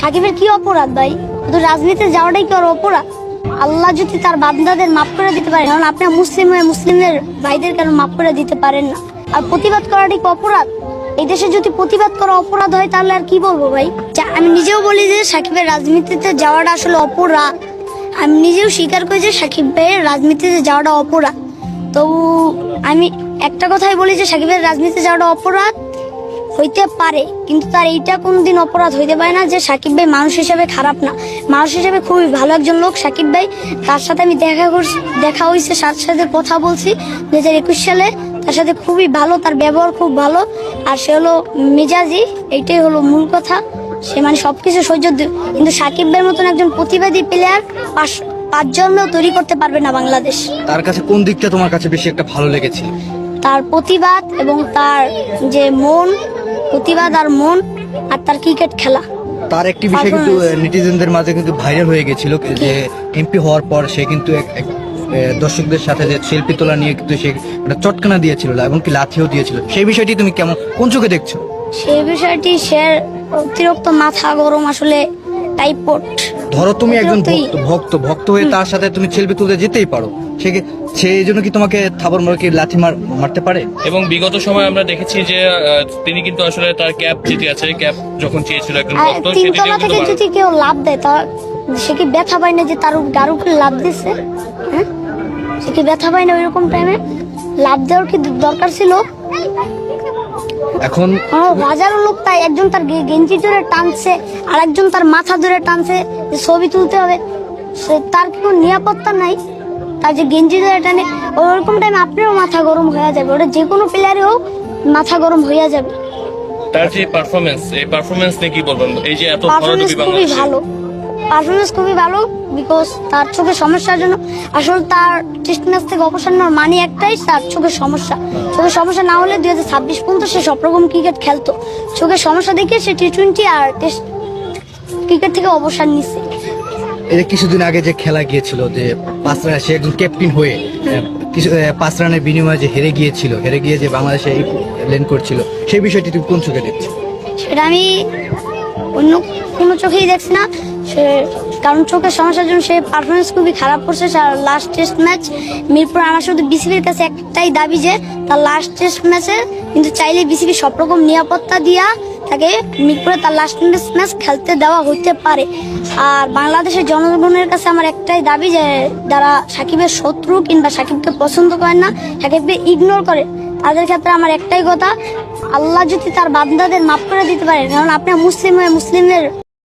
সাকিবের কি অপরাধ ভাই? শুধু রাজনীতিতে যাওয়াটাই কি ওর অপরাধ? আল্লাহ যদি তার বান্দাদের মাফ করে দিতে পারে, কারণ আপনি মুসলিম হয়ে মুসলিমদের ভাইদের কেন মাফ করে দিতে পারেন না? আর প্রতিবাদ করাটাই কি অপরাধ? এই দেশে যদি প্রতিবাদ করা অপরাধ হয় তাহলে আর কি বলবো ভাই? আমি নিজেও বলি যে সাকিবের রাজনীতিতে যাওয়াটা আসলে অপরাধ। আমি নিজেও স্বীকার করি যে সাকিব ভাইয়ের রাজনীতিতে যাওয়াটা অপরাধ। তো আমি একটা কথাই বলি যে সাকিবের রাজনীতিতে যাওয়াটা অপরাধ হইতে পারে, কিন্তু তার এইটা কোনদিন অপরাধ হইতে পারে না যে সাকিব ভাই মানুষ হিসেবে খারাপ না, মানুষ হিসেবে খুবই ভালো একজন লোক সাকিব ভাই। তার সাথে আমি দেখা হয়েছে, সাথে কথা বলছি 2021 সালে। তার সাথে খুবই ভালো, তার ব্যবহার খুব ভালো। আর সে হলো মেজাজি, এইটাই হলো মূল কথা। সে মানে সবকিছু সহ্য, কিন্তু সাকিব ভাইয়ের মতন একজন প্রতিবাদী প্লেয়ার পাঁচ জন্মেও তৈরি করতে পারবে না বাংলাদেশ। তার কাছে কোন দিকটা তোমার কাছে বেশি একটা ভালো লেগেছে? তার প্রতিবাদ এবং তার যে মন, প্রতিবাদ আর মন, আর তার ক্রিকেট খেলা। তার একটি বিষয় কিন্তু নেটিজেনদের মাঝে কিন্তু ভাইরাল হয়ে গেছিল যে এমপি হওয়ার পর সে কিন্তু দর্শকদের সাথে যে সেলফি তোলা নিয়ে কিন্তু সে একটা চটকানা দিয়েছিল এবং কি লাথিও দিয়েছিল। সেই বিষয়টি তুমি কোন চোখে দেখছো? সেই বিষয়টি সে অতিরিক্ত মাথা গরম, আসলে টাইপট। ধরো তুমি একজন ভক্ত হয়ে তার সাথে তুমি সেলফি তুলতে যেতেই পারো, সেই জন্য কি তোমাকে থাবড় মারকে লাথি মারতে পারে? এবং বিগত সময় আমরা দেখেছি যে তিনি কিন্তু আসলে তার ক্যাপ যেটি আছে, ক্যাপ যখন চেয়েছিল একজন ভক্ত, তিনতলা থেকে যদি কেউ লাভ দেয় তা সে কি ব্যথা পায় না যে তার গারুকে লাভ দিচ্ছে? হ্যাঁ, সে কি ব্যথা পায় না? ওইরকম টাইমে লাভ দেওয়ার কি দরকার ছিল? এখন হাজারো লোক, তাই একজন তার গেঞ্জি ধরে টানছে আর একজন তার মাথা ধরে টানছে যে ছবি তুলতে হবে। তার কি কোনো নিরাপত্তা নাই? তার যে গেঞ্জি ধরে টানে, ওরকম টাইমে আপনারও মাথা গরম হয়ে যাবে। ওটা যে কোনো প্লেয়ারই হোক মাথা গরম হয়ে যাবে। তার যে পারফরমেন্স, এই পারফরমেন্স নিয়ে কি বলবেন? এই যে এত পারফরমেন্স খুবই ভালো, পারফরমেন্স খুবই ভালো, বিকজ তার চোখের সমস্যার জন্য আসলে তার টেস্ট ম্যাচ থেকে অবসর নেওয়ার মানে একটাই, তার চোখের সমস্যা। চোখের সমস্যা না হলে 2026 পর্যন্ত সে সব রকম ক্রিকেট খেলতো। চোখের সমস্যা দেখে সে টি-20 আর টেস্ট ক্রিকেট থেকে অবসর নিচ্ছে। এই কিছুদিন আগে যে খেলা গিয়েছিল যে 5 রান, সে একজন ক্যাপ্টেন হয়ে 5 রানের বিনিময়ে যে হেরে গিয়ে যে বাংলাদেশে লেন করছিল, সেই বিষয়টি তুমি কোন চোখে দেখছো? সেটা আমি অন্য কোনো চোখেই দেখছি না, কারণ চোখের সমস্যার জন্য সে পারফরমেন্স খুবই খারাপ করছে। লাস্ট টেস্ট ম্যাচ মিরপুর, আমার শুধু বিসিবির কাছে একটাই দাবি যে তার লাস্ট টেস্ট ম্যাচে কিন্তু চাইলে বিসিবি সব রকম নিরাপত্তা দিয়া তাকে মিরপুরে তার লাস্ট ম্যাচ খেলতে দেওয়া হইতে পারে। আর বাংলাদেশের জনগণের কাছে আমার একটাই দাবি যে যারা সাকিবের শত্রু কিংবা সাকিবকে পছন্দ করেন না, সাকিবকে ইগনোর করে, তাদের ক্ষেত্রে আমার একটাই কথা, আল্লাহ যদি তার বান্দাদের মাফ করে দিতে পারে, কারণ আপনি মুসলিম হয়ে মুসলিমদের